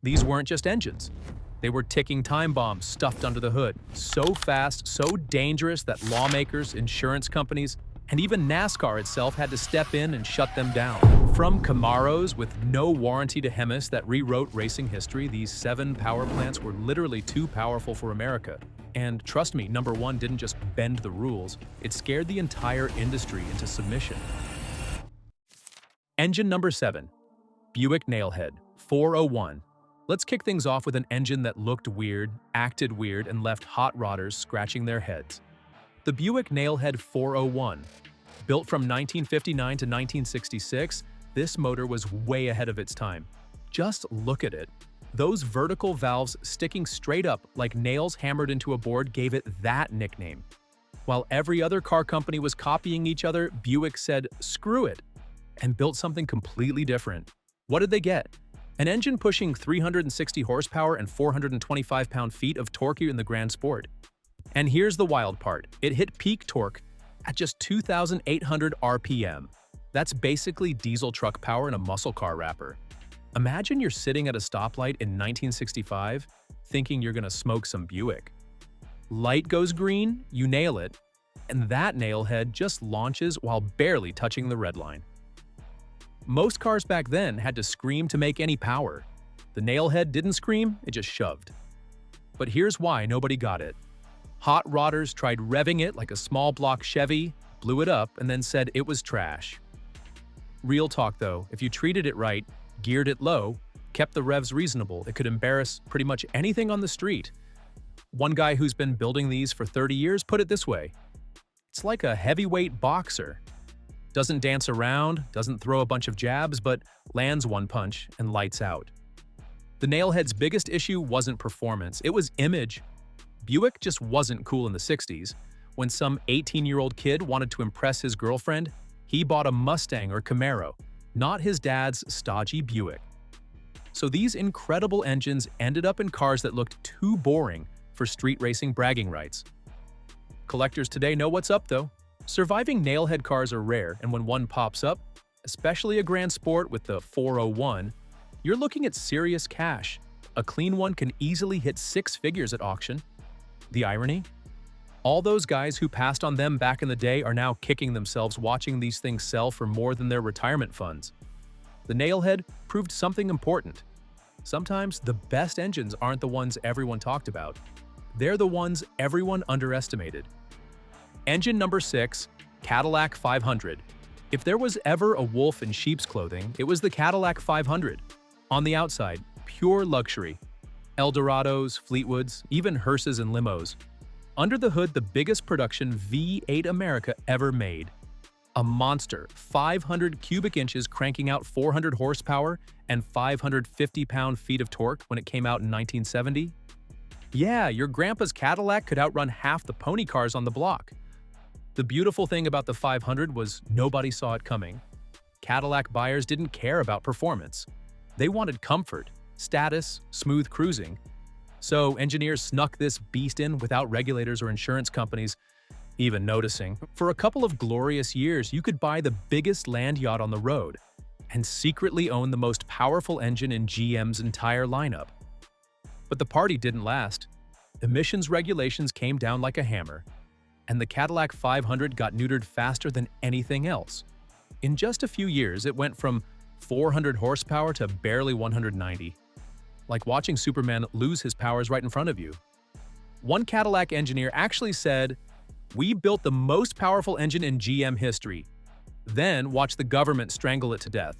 These weren't just engines. They were ticking time bombs stuffed under the hood, so fast, so dangerous that lawmakers, insurance companies, and even NASCAR itself had to step in and shut them down. From Camaros with no warranty to Hemis that rewrote racing history, these 7 power plants were literally too powerful for America. And trust me, number 1 didn't just bend the rules, it scared the entire industry into submission. Engine number 7. Buick Nailhead, 401. Let's kick things off with an engine that looked weird, acted weird, and left hot rodders scratching their heads. The Buick Nailhead 401. Built from 1959 to 1966, this motor was way ahead of its time. Just look at it. Those vertical valves sticking straight up like nails hammered into a board gave it that nickname. While every other car company was copying each other, Buick said, "Screw it," and built something completely different. What did they get? An engine pushing 360 horsepower and 425 pound-feet of torque in the Grand Sport. And here's the wild part. It hit peak torque at just 2,800 RPM. That's basically diesel truck power in a muscle car wrapper. Imagine you're sitting at a stoplight in 1965, thinking you're gonna smoke some Buick. Light goes green, you nail it, and that nailhead just launches while barely touching the red line. Most cars back then had to scream to make any power. The nailhead didn't scream, it just shoved. But here's why nobody got it. Hot rodders tried revving it like a small block Chevy, blew it up, and then said it was trash. Real talk though, if you treated it right, geared it low, kept the revs reasonable, it could embarrass pretty much anything on the street. One guy who's been building these for 30 years put it this way: it's like a heavyweight boxer. Doesn't dance around, doesn't throw a bunch of jabs, but lands one punch and lights out. The Nailhead's biggest issue wasn't performance, it was image. Buick just wasn't cool in the 60s. When some 18-year-old kid wanted to impress his girlfriend, he bought a Mustang or Camaro, not his dad's stodgy Buick. So these incredible engines ended up in cars that looked too boring for street racing bragging rights. Collectors today know what's up though. Surviving Nailhead cars are rare, and when one pops up, especially a Grand Sport with the 401, you're looking at serious cash. A clean one can easily hit 6 figures at auction. The irony? All those guys who passed on them back in the day are now kicking themselves watching these things sell for more than their retirement funds. The Nailhead proved something important. Sometimes the best engines aren't the ones everyone talked about. They're the ones everyone underestimated. Engine number 6, Cadillac 500. If there was ever a wolf in sheep's clothing, it was the Cadillac 500. On the outside, pure luxury. Eldorados, Fleetwoods, even hearses and limos. Under the hood, the biggest production V8 America ever made. A monster, 500 cubic inches cranking out 400 horsepower and 550 pound-feet of torque when it came out in 1970. Yeah, your grandpa's Cadillac could outrun half the pony cars on the block. The beautiful thing about the 500 was nobody saw it coming. Cadillac buyers didn't care about performance. They wanted comfort, status, smooth cruising. So engineers snuck this beast in without regulators or insurance companies even noticing. For a couple of glorious years, you could buy the biggest land yacht on the road and secretly own the most powerful engine in GM's entire lineup. But the party didn't last. Emissions regulations came down like a hammer, and the Cadillac 500 got neutered faster than anything else. In just a few years, it went from 400 horsepower to barely 190. Like watching Superman lose his powers right in front of you. One Cadillac engineer actually said, "We built the most powerful engine in GM history. Then watched the government strangle it to death."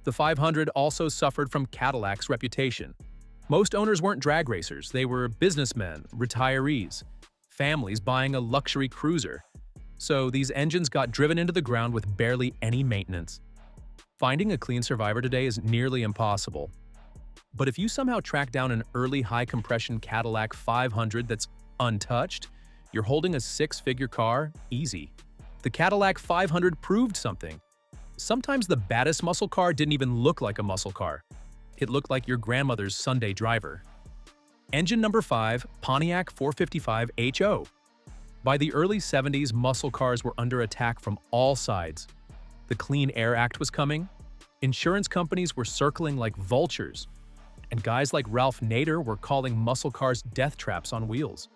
The 500 also suffered from Cadillac's reputation. Most owners weren't drag racers, they were businessmen, retirees, families buying a luxury cruiser. So these engines got driven into the ground with barely any maintenance. Finding a clean survivor today is nearly impossible. But if you somehow track down an early high-compression Cadillac 500 that's untouched, you're holding a 6-figure car easy. The Cadillac 500 proved something. Sometimes the baddest muscle car didn't even look like a muscle car. It looked like your grandmother's Sunday driver. Engine number 5, Pontiac 455 HO. By the early 70s, muscle cars were under attack from all sides. The Clean Air Act was coming. Insurance companies were circling like vultures. and guys like Ralph Nader were calling muscle cars death traps on wheels.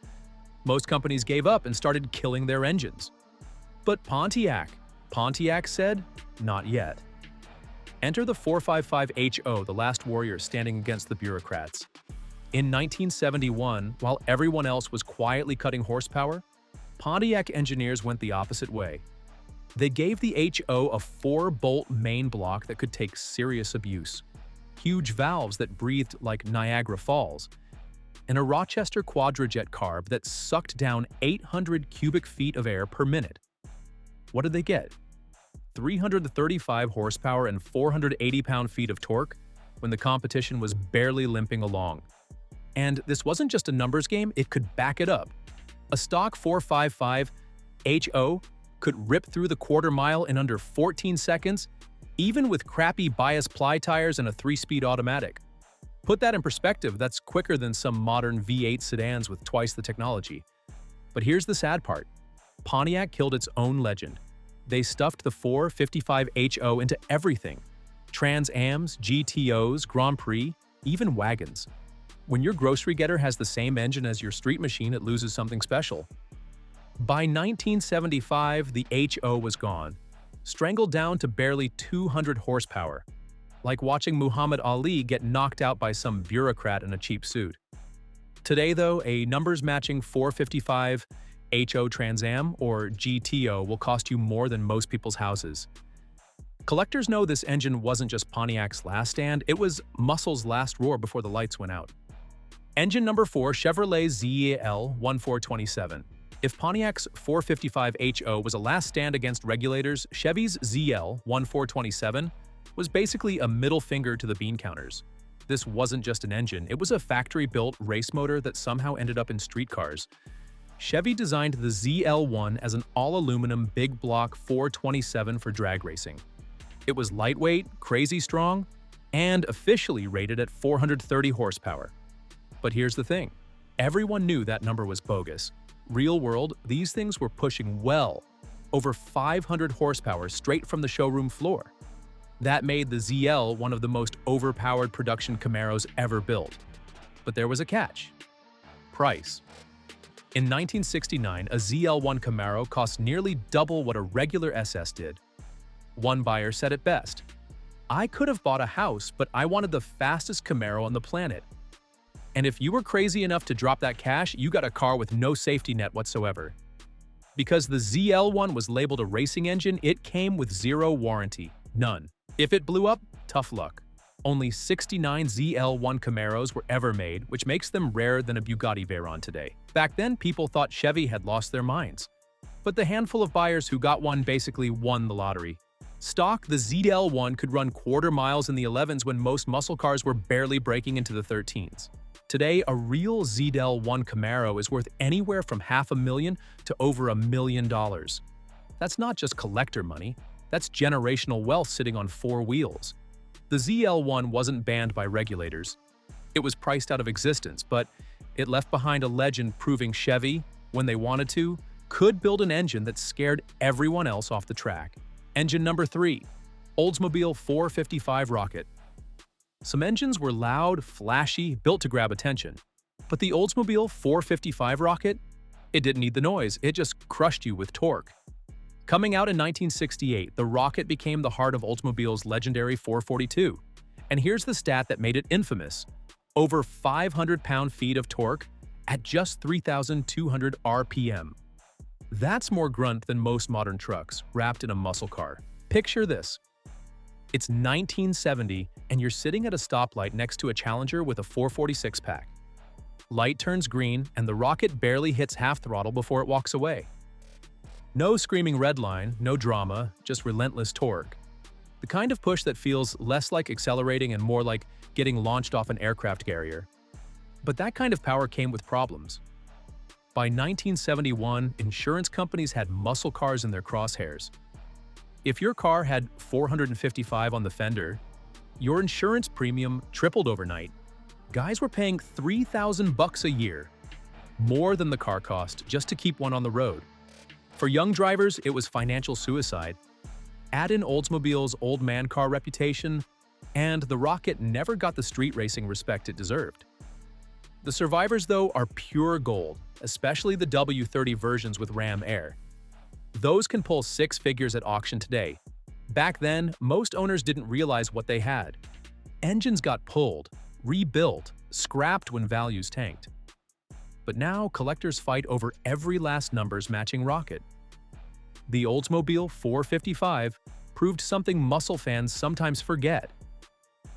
Most companies gave up and started killing their engines. But Pontiac said, not yet. Enter the 455HO, the last warrior standing against the bureaucrats. In 1971, while everyone else was quietly cutting horsepower, Pontiac engineers went the opposite way. They gave the HO a 4-bolt main block that could take serious abuse, huge valves that breathed like Niagara Falls, and a Rochester quadrajet carb that sucked down 800 cubic feet of air per minute. What did they get? 335 horsepower and 480 pound-feet of torque when the competition was barely limping along. And this wasn't just a numbers game, it could back it up. A stock 455 HO could rip through the quarter mile in under 14 seconds, even with crappy bias ply tires and a 3-speed automatic. Put that in perspective, that's quicker than some modern V8 sedans with twice the technology. But here's the sad part. Pontiac killed its own legend. They stuffed the 455HO into everything. Trans Ams, GTOs, Grand Prix, even wagons. When your grocery getter has the same engine as your street machine, it loses something special. By 1975, the HO was gone, strangled down to barely 200 horsepower, like watching Muhammad Ali get knocked out by some bureaucrat in a cheap suit. Today, though, a numbers-matching 455 HO Trans Am or GTO will cost you more than most people's houses. Collectors know this engine wasn't just Pontiac's last stand, it was muscle's last roar before the lights went out. Engine number 4, Chevrolet ZL 1427. If Pontiac's 455 HO was a last stand against regulators, Chevy's ZL 1427 was basically a middle finger to the bean counters. This wasn't just an engine, it was a factory-built race motor that somehow ended up in street cars. Chevy designed the ZL1 as an all-aluminum big block 427 for drag racing. It was lightweight, crazy strong, and officially rated at 430 horsepower. But here's the thing. Everyone knew that number was bogus. Real world, these things were pushing well over 500 horsepower straight from the showroom floor. That made the ZL one of the most overpowered production Camaros ever built. But there was a catch. Price. In 1969, a ZL1 Camaro cost nearly double what a regular SS did. One buyer said it best, "I could have bought a house, but I wanted the fastest Camaro on the planet." And if you were crazy enough to drop that cash, you got a car with no safety net whatsoever. Because the ZL1 was labeled a racing engine, it came with zero warranty. None. If it blew up, tough luck. Only 69 ZL1 Camaros were ever made, which makes them rarer than a Bugatti Veyron today. Back then, people thought Chevy had lost their minds. But the handful of buyers who got one basically won the lottery. Stock, the ZL1 could run quarter miles in the 11s when most muscle cars were barely breaking into the 13s. Today, a real ZL1 Camaro is worth anywhere from $500,000 to over $1 million. That's not just collector money, that's generational wealth sitting on 4 wheels. The ZL1 wasn't banned by regulators. It was priced out of existence, but it left behind a legend proving Chevy, when they wanted to, could build an engine that scared everyone else off the track. Engine number 3, Oldsmobile 455 Rocket. Some engines were loud, flashy, built to grab attention. But the Oldsmobile 455 Rocket? It didn't need the noise, it just crushed you with torque. Coming out in 1968, the Rocket became the heart of Oldsmobile's legendary 442. And here's the stat that made it infamous. Over 500 pound-feet of torque at just 3,200 RPM. That's more grunt than most modern trucks, wrapped in a muscle car. Picture this. It's 1970, and you're sitting at a stoplight next to a Challenger with a 446 pack. Light turns green, and the Rocket barely hits half throttle before it walks away. No screaming red line, no drama, just relentless torque. The kind of push that feels less like accelerating and more like getting launched off an aircraft carrier. But that kind of power came with problems. By 1971, insurance companies had muscle cars in their crosshairs. If your car had 455 on the fender, your insurance premium tripled overnight. Guys were paying $3,000 a year, more than the car cost just to keep one on the road. For young drivers, it was financial suicide. Add in Oldsmobile's old man car reputation, And the rocket never got the street racing respect it deserved. The survivors, though, are pure gold, especially the W30 versions with Ram Air. Those can pull six figures at auction today. Back then, most owners didn't realize what they had. Engines got pulled, rebuilt, scrapped when values tanked. But now, collectors fight over every last numbers matching rocket. The Oldsmobile 455 proved something muscle fans sometimes forget.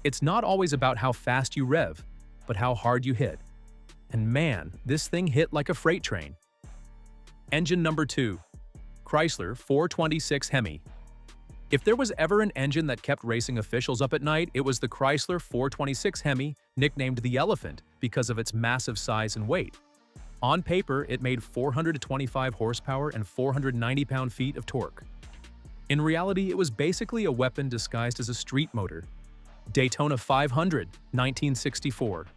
It's not always about how fast you rev, but how hard you hit. And man, this thing hit like a freight train. Engine number 2. Chrysler 426 Hemi. If there was ever an engine that kept racing officials up at night, it was the Chrysler 426 Hemi, nicknamed the Elephant because of its massive size and weight. On paper, it made 425 horsepower and 490 pound-feet of torque. In reality, it was basically a weapon disguised as a street motor. Daytona 500, 1964.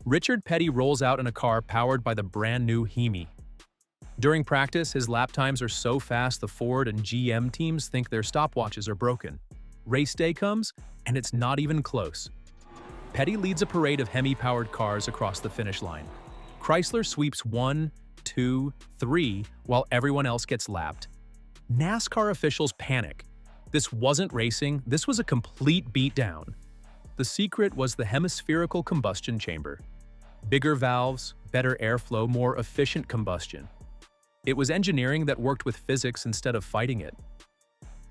Richard Petty rolls out in a car powered by the brand-new Hemi. During practice, his lap times are so fast the Ford and GM teams think their stopwatches are broken. Race day comes, and it's not even close. Petty leads a parade of Hemi-powered cars across the finish line. Chrysler sweeps 1, 2, 3, while everyone else gets lapped. NASCAR officials panic. This wasn't racing, this was a complete beatdown. The secret was the hemispherical combustion chamber. Bigger valves, better airflow, more efficient combustion. It was engineering that worked with physics instead of fighting it.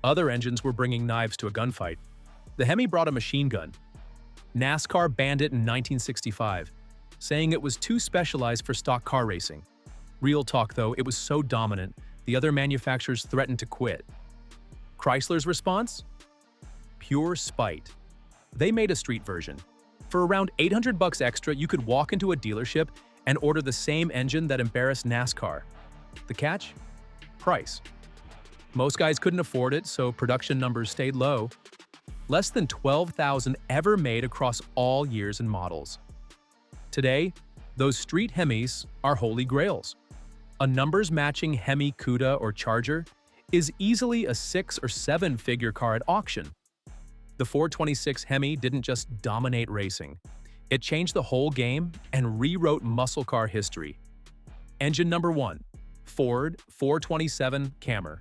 Other engines were bringing knives to a gunfight. The Hemi brought a machine gun. NASCAR banned it in 1965, saying it was too specialized for stock car racing. Real talk though, it was so dominant, the other manufacturers threatened to quit. Chrysler's response? Pure spite. They made a street version. For around $800 extra, you could walk into a dealership and order the same engine that embarrassed NASCAR. The catch? Price. Most guys couldn't afford it, so production numbers stayed low. Less than 12,000 ever made across all years and models. Today, those street Hemis are holy grails. A numbers-matching Hemi Cuda or Charger is easily a 6 or 7 figure car at auction. The 426 Hemi didn't just dominate racing. It changed the whole game and rewrote muscle car history. Engine number 1, Ford 427 Camry.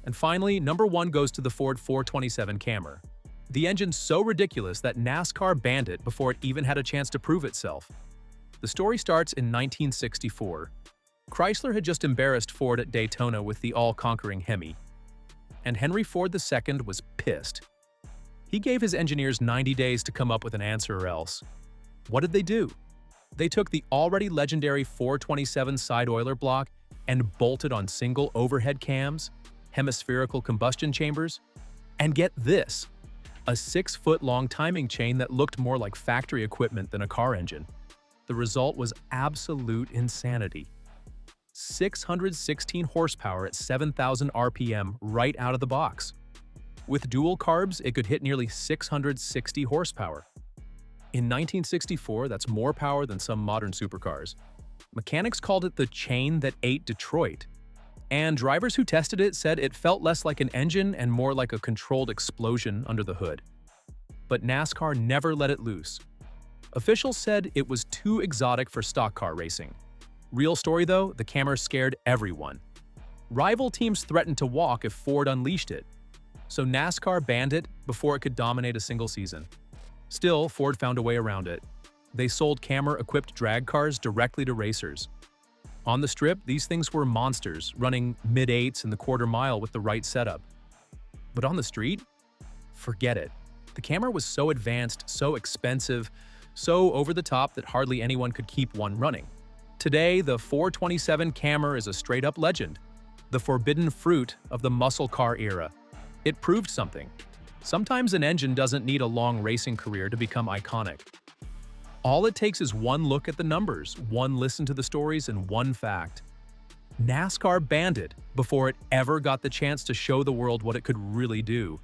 And finally, number 1 goes to the Ford 427 Camry. The engine's so ridiculous that NASCAR banned it before it even had a chance to prove itself. The story starts in 1964. Chrysler had just embarrassed Ford at Daytona with the all-conquering Hemi. And Henry Ford II was pissed. He gave his engineers 90 days to come up with an answer or else. What did they do? They took the already legendary 427 side oiler block and bolted on single overhead cams, hemispherical combustion chambers, and get this, a 6-foot-long timing chain that looked more like factory equipment than a car engine. The result was absolute insanity. 616 horsepower at 7,000 RPM right out of the box. With dual carbs, it could hit nearly 660 horsepower. In 1964, that's more power than some modern supercars. Mechanics called it the chain that ate Detroit. And drivers who tested it said it felt less like an engine and more like a controlled explosion under the hood. But NASCAR never let it loose. Officials said it was too exotic for stock car racing. Real story though, the Camry scared everyone. Rival teams threatened to walk if Ford unleashed it. So NASCAR banned it before it could dominate a single season. Still, Ford found a way around it. They sold Camry-equipped drag cars directly to racers. On the strip, these things were monsters, running mid-8s in the quarter mile with the right setup. But on the street? Forget it. The Camry was so advanced, so expensive, so over-the-top that hardly anyone could keep one running. Today, the 427 Camry is a straight-up legend, the forbidden fruit of the muscle car era. It proved something. Sometimes an engine doesn't need a long racing career to become iconic. All it takes is one look at the numbers, one listen to the stories, and one fact. NASCAR banned it before it ever got the chance to show the world what it could really do.